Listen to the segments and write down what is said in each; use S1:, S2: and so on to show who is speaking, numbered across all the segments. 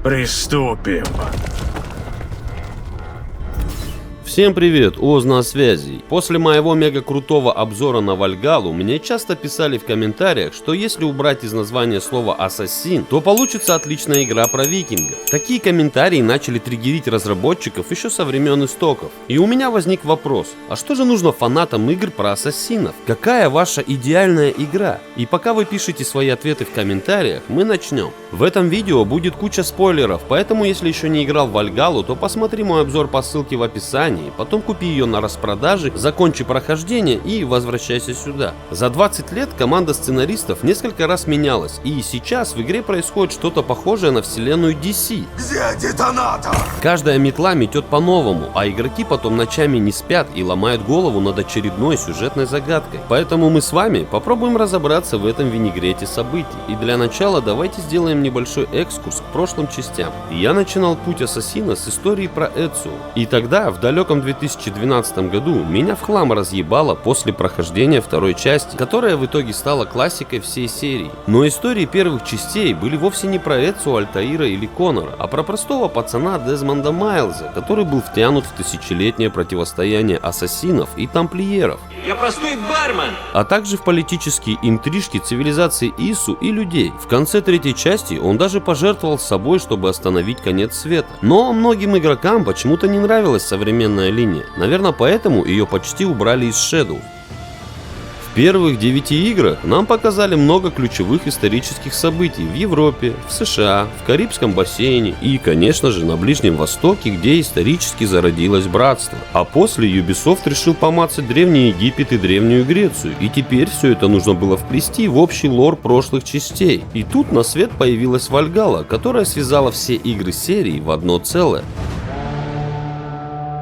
S1: Приступим.
S2: Всем привет, Оз на связи. После моего мега крутого обзора на Вальгаллу мне часто писали в комментариях, что если убрать из названия слово «Ассасин», то получится отличная игра про викингов. Такие комментарии начали триггерить разработчиков еще со времен истоков. И у меня возник вопрос, а что же нужно фанатам игр про ассасинов? Какая ваша идеальная игра? И пока вы пишете свои ответы в комментариях, мы начнем. В этом видео будет куча спойлеров, поэтому если еще не играл в Вальгаллу, то посмотри мой обзор по ссылке в описании. Потом купи ее на распродаже, закончи прохождение и возвращайся сюда. За 20 лет команда сценаристов несколько раз менялась, и сейчас в игре происходит что-то похожее на вселенную DC.
S1: Где детонатор?
S2: Каждая метла метет по-новому, а игроки потом ночами не спят и ломают голову над очередной сюжетной загадкой. Поэтому мы с вами попробуем разобраться в этом винегрете событий. И для начала давайте сделаем небольшой экскурс к прошлым частям. Я начинал путь ассасина с истории про Эцио. И тогда, в далеком 2012 году, меня в хлам разъебало после прохождения второй части, которая в итоге стала классикой всей серии. Но истории первых частей были вовсе не про Эцио, Альтаира или Конора, а про простого пацана Дезмонда Майлза, который был втянут в тысячелетнее противостояние ассасинов и тамплиеров.
S3: Я простой бармен!
S2: А также в политические интрижки цивилизации Ису и людей. В конце третьей части он даже пожертвовал собой, чтобы остановить конец света. Но многим игрокам почему-то не нравилась современная линия. Наверное, поэтому ее почти убрали из Shadow. В первых 9 играх нам показали много ключевых исторических событий в Европе, в США, в Карибском бассейне и, конечно же, на Ближнем Востоке, где исторически зародилось братство. А после Ubisoft решил помацать Древний Египет и Древнюю Грецию, и теперь все это нужно было вплести в общий лор прошлых частей. И тут на свет появилась Вальгалла, которая связала все игры серии в одно целое.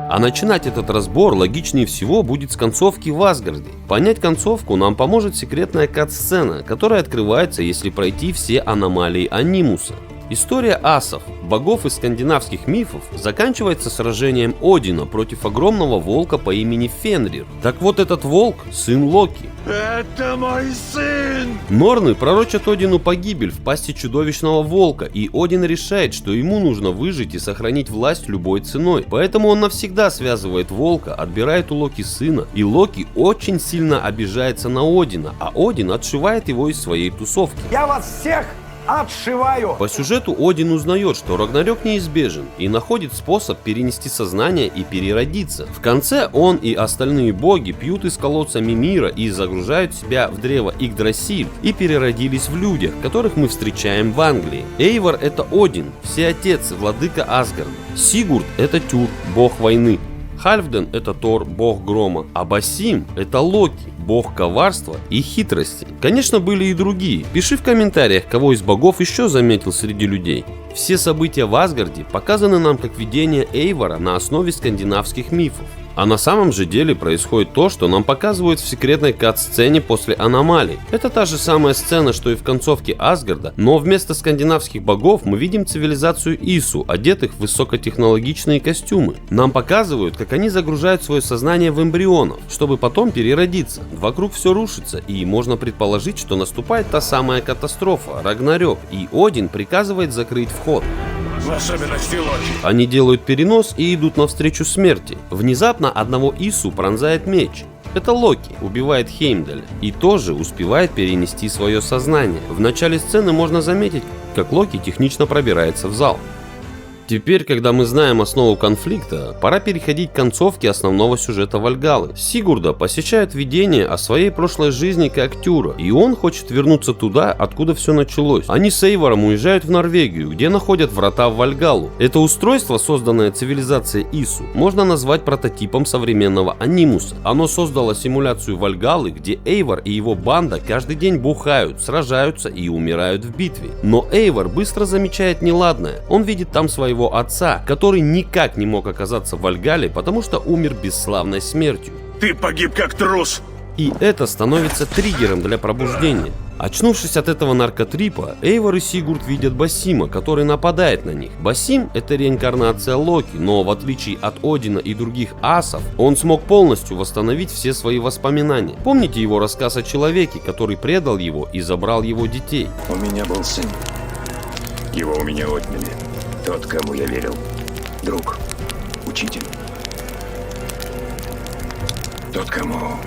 S2: А начинать этот разбор логичнее всего будет с концовки в Асгарде. Понять концовку нам поможет секретная кат-сцена, которая открывается, если пройти все аномалии Анимуса. История асов, богов из скандинавских мифов, заканчивается сражением Одина против огромного волка по имени Фенрир. Так вот, этот волк – сын Локи.
S1: Это мой сын!
S2: Норны пророчат Одину погибель в пасти чудовищного волка, и Один решает, что ему нужно выжить и сохранить власть любой ценой. Поэтому он навсегда связывает волка, отбирает у Локи сына, и Локи очень сильно обижается на Одина, а Один отшивает его из своей тусовки.
S4: Я вас всех отшиваю!
S2: По сюжету Один узнает, что Рагнарёк неизбежен, и находит способ перенести сознание и переродиться. В конце он и остальные боги пьют из колодца Мимира и загружают себя в древо Игдрасиль и переродились в людях, которых мы встречаем в Англии. Эйвор — это Один, всеотец, владыка Асгарда. Сигурд — это Тюр, бог войны. Хальфден — это Тор, бог грома, а Басим — это Локи, бог коварства и хитрости. Конечно, были и другие. Пиши в комментариях, кого из богов еще заметил среди людей. Все события в Асгарде показаны нам как видение Эйвора на основе скандинавских мифов. А на самом же деле происходит то, что нам показывают в секретной кат-сцене после аномалий. Это та же самая сцена, что и в концовке Асгарда, но вместо скандинавских богов мы видим цивилизацию Ису, одетых в высокотехнологичные костюмы. Нам показывают, как они загружают свое сознание в эмбрионов, чтобы потом переродиться. Вокруг все рушится, и можно предположить, что наступает та самая катастрофа, Рагнарёк, и Один приказывает закрыть вход.
S1: В особенности Локи.
S2: Они делают перенос и идут навстречу смерти. Внезапно одного Ису пронзает меч. Это Локи, убивает Хеймдаля и тоже успевает перенести свое сознание. В начале сцены можно заметить, как Локи технично пробирается в зал. Теперь, когда мы знаем основу конфликта, пора переходить к концовке основного сюжета Вальгаллы. Сигурда посещает видение о своей прошлой жизни как Тюра, и он хочет вернуться туда, откуда все началось. Они с Эйвором уезжают в Норвегию, где находят врата в Вальгаллу. Это устройство, созданное цивилизацией Ису, можно назвать прототипом современного Анимуса. Оно создало симуляцию Вальгаллы, где Эйвор и его банда каждый день бухают, сражаются и умирают в битве. Но Эйвор быстро замечает неладное. Он видит там своего отца, который никак не мог оказаться в Вальгалле, потому что умер бесславной смертью.
S1: Ты погиб как трус!
S2: И это становится триггером для пробуждения. Очнувшись от этого наркотрипа, Эйвор и Сигурд видят Басима, который нападает на них. Басим — это реинкарнация Локи, но в отличие от Одина и других асов, он смог полностью восстановить все свои воспоминания. Помните его рассказ о человеке, который предал его и забрал его детей?
S1: У меня был сын. Его у меня отняли.
S3: Тот, кому я верил. Друг. Учитель. Тот, кому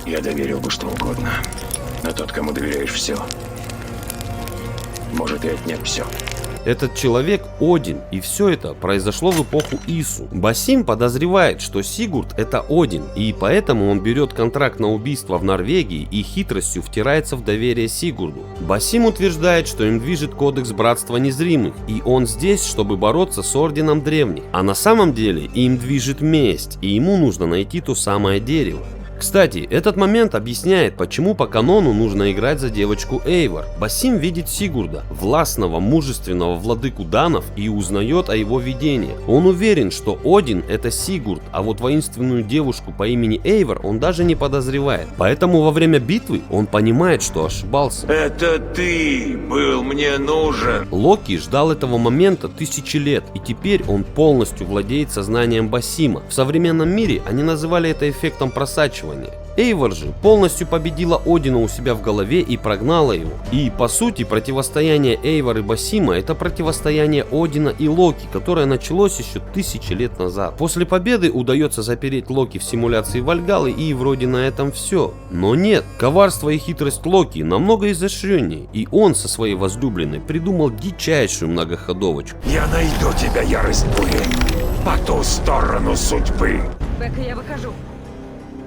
S3: я доверил бы что угодно. Но тот, кому доверяешь все, может и отнять все.
S2: Этот человек Один, и все это произошло в эпоху Ису. Басим подозревает, что Сигурд это Один, и поэтому он берет контракт на убийство в Норвегии и хитростью втирается в доверие Сигурду. Басим утверждает, что им движет кодекс Братства Незримых, и он здесь, чтобы бороться с Орденом Древних. А на самом деле им движет месть, и ему нужно найти то самое дерево. Кстати, этот момент объясняет, почему по канону нужно играть за девочку Эйвор. Басим видит Сигурда, властного, мужественного владыку данов, и узнает о его видениях. Он уверен, что Один это Сигурд, а вот воинственную девушку по имени Эйвор он даже не подозревает. Поэтому во время битвы он понимает, что ошибался.
S1: Это ты был мне нужен.
S2: Локи ждал этого момента тысячи лет, и теперь он полностью владеет сознанием Басима. В современном мире они называли это эффектом просачивания. Эйвор же полностью победила Одина у себя в голове и прогнала его. И по сути противостояние Эйвор и Басима это противостояние Одина и Локи, которое началось еще 1000 лет назад. После победы удается запереть Локи в симуляции Вальгаллы, и вроде на этом все. Но нет, коварство и хитрость Локи намного изощреннее, и он со своей возлюбленной придумал дичайшую многоходовочку.
S3: Я найду тебя, ярость бури, по ту сторону судьбы.
S5: Бека, я выхожу.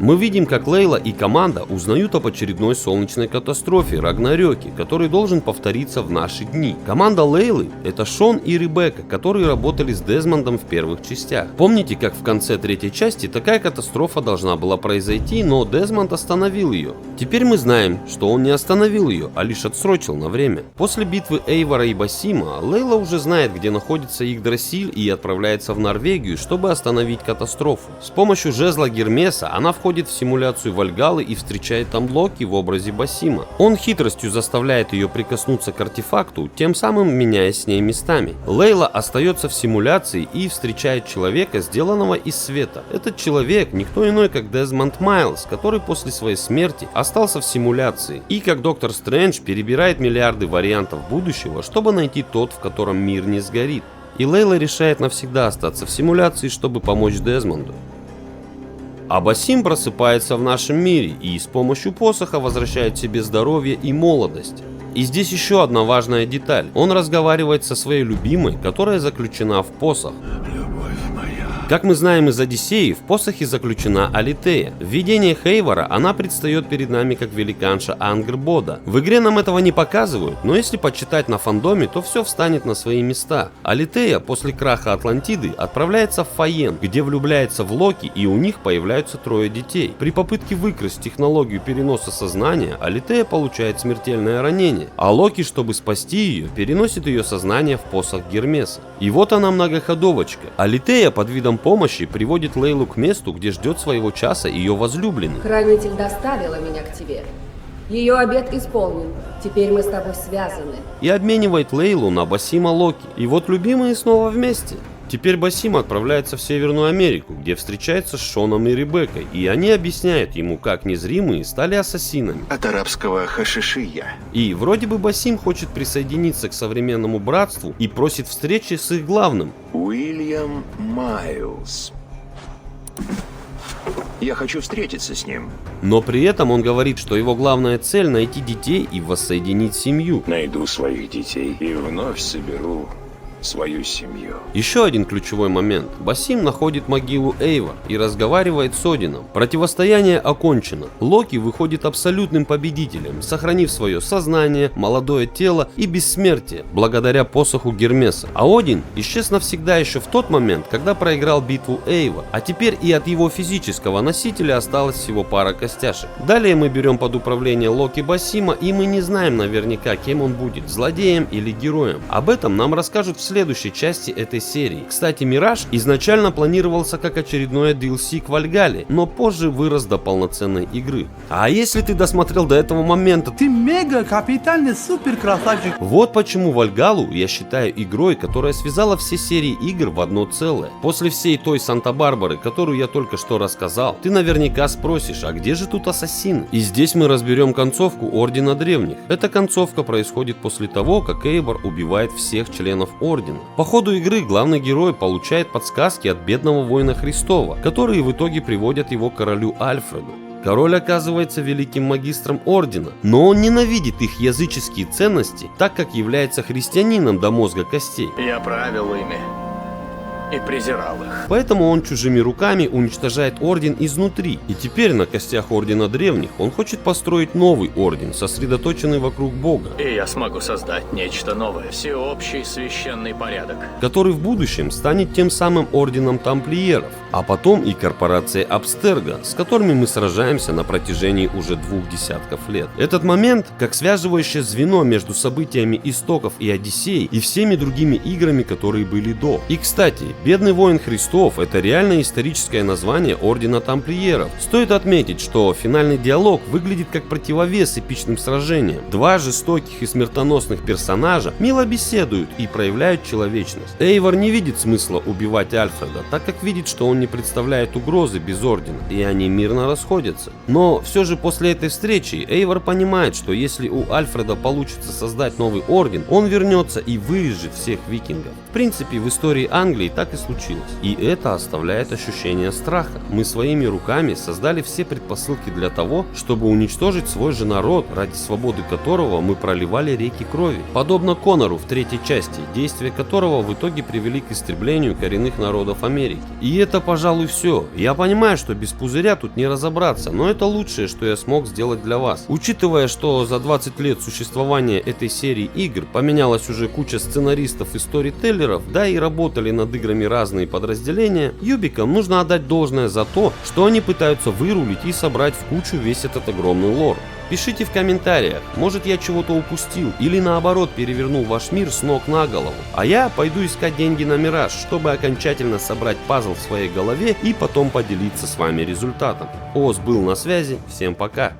S2: Мы видим, как Лейла и команда узнают об очередной солнечной катастрофе Рагнарёке, который должен повториться в наши дни. Команда Лейлы — это Шон и Ребекка, которые работали с Дезмондом в первых частях. Помните, как в конце третьей части такая катастрофа должна была произойти, но Дезмонд остановил ее? Теперь мы знаем, что он не остановил ее, а лишь отсрочил на время. После битвы Эйвора и Басима Лейла уже знает, где находится Игдрасиль, и отправляется в Норвегию, чтобы остановить катастрофу. С помощью жезла Гермеса она входит в симуляцию Вальгаллы и встречает там Локи в образе Басима. Он хитростью заставляет ее прикоснуться к артефакту, тем самым меняясь с ней местами. Лейла остается в симуляции и встречает человека, сделанного из света. Этот человек никто иной, как Дезмонд Майлз, который после своей смерти остался в симуляции, и как Доктор Стрэндж перебирает миллиарды вариантов будущего, чтобы найти тот, в котором мир не сгорит. И Лейла решает навсегда остаться в симуляции, чтобы помочь Дезмонду. А Басим просыпается в нашем мире и с помощью посоха возвращает себе здоровье и молодость. И здесь еще одна важная деталь. Он разговаривает со своей любимой, которая заключена в посох. Как мы знаем из Одиссеи, в посохе заключена Алитея. В видениях Эйвора она предстает перед нами как великанша Ангрбода. В игре нам этого не показывают, но если почитать на фандоме, то все встанет на свои места. Алитея после краха Атлантиды отправляется в Фаен, где влюбляется в Локи, и у них появляются 3 детей. При попытке выкрасть технологию переноса сознания, Алитея получает смертельное ранение, а Локи, чтобы спасти ее, переносит ее сознание в посох Гермеса. И вот она многоходовочка. Алитея под видом помощи приводит Лейлу к месту, где ждет своего часа ее возлюбленный.
S6: Хранитель доставила меня к тебе. Ее обет исполнен. Теперь мы с тобой связаны.
S2: И обменивает Лейлу на Басима Локи. И вот любимые снова вместе. Теперь Басим отправляется в Северную Америку, где встречается с Шоном и Ребеккой, и они объясняют ему, как незримые стали ассасинами.
S3: От арабского хашишия.
S2: И вроде бы Басим хочет присоединиться к современному братству и просит встречи с их главным.
S3: Уильям Майлз. Я хочу встретиться с ним.
S2: Но при этом он говорит, что его главная цель — найти детей и воссоединить семью.
S3: Найду своих детей и вновь соберу свою семью.
S2: Еще один ключевой момент. Басим находит могилу Эйвор и разговаривает с Одином. Противостояние окончено. Локи выходит абсолютным победителем, сохранив свое сознание, молодое тело и бессмертие, благодаря посоху Гермеса. А Один исчез навсегда еще в тот момент, когда проиграл битву Эйвор. А теперь и от его физического носителя осталась всего пара костяшек. Далее мы берем под управление Локи Басима, и мы не знаем наверняка, кем он будет, злодеем или героем. Об этом нам расскажут в следующей части этой серии. Кстати, Мираж изначально планировался как очередное DLC к Вальгалле, но позже вырос до полноценной игры. А если ты досмотрел до этого момента,
S7: Ты мега капитальный супер красавчик.
S2: вот почему Вальгаллу я считаю игрой, которая связала все серии игр в одно целое. После всей той Санта-Барбары, которую я только что рассказал, ты наверняка спросишь, а где же тут ассасины? И здесь мы разберем концовку Ордена Древних. Эта концовка происходит после того, как Эйвор убивает всех членов Ордена. ордена. По ходу игры главный герой получает подсказки от бедного воина Христова, которые в итоге приводят его к королю Альфреду. Король оказывается великим магистром ордена, но он ненавидит их языческие ценности, так как является христианином до мозга костей.
S3: Я правил ими и презирал их.
S2: Поэтому он чужими руками уничтожает орден изнутри, и теперь на костях ордена древних он хочет построить новый орден, сосредоточенный вокруг Бога,
S3: И я смогу создать нечто новое. Всеобщий священный порядок.
S2: который в будущем станет тем самым орденом тамплиеров, а потом и корпорацией Абстерго, с которыми мы сражаемся на протяжении уже 2 десятков лет. Этот момент как связывающее звено между событиями Истоков и Одиссей и всеми другими играми, которые были до. И кстати, Бедный воин Христов — это реально историческое название ордена тамплиеров. Стоит отметить, что финальный диалог выглядит как противовес эпичным сражениям. Два жестоких и смертоносных персонажа мило беседуют и проявляют человечность. Эйвор не видит смысла убивать Альфреда, так как видит, что он не представляет угрозы без ордена, и они мирно расходятся. Но все же после этой встречи Эйвор понимает, что если у Альфреда получится создать новый орден, он вернется и вырежет всех викингов. В принципе, в истории Англии так и случилось. И это оставляет ощущение страха. Мы своими руками создали все предпосылки для того, чтобы уничтожить свой же народ, ради свободы которого мы проливали реки крови. Подобно Конору в 3-й части, действия которого в итоге привели к истреблению коренных народов Америки. И это, пожалуй, все. Я понимаю, что без пузыря тут не разобраться, но это лучшее, что я смог сделать для вас. Учитывая, что за 20 лет существования этой серии игр поменялась уже куча сценаристов и сторителлеров, да и работали над играми разные подразделения, Юбикам нужно отдать должное за то, что они пытаются вырулить и собрать в кучу весь этот огромный лор. Пишите в комментариях, может я чего-то упустил или наоборот перевернул ваш мир с ног на голову. А я пойду искать деньги на Мираж, чтобы окончательно собрать пазл в своей голове и потом поделиться с вами результатом. Оз был на связи, всем пока.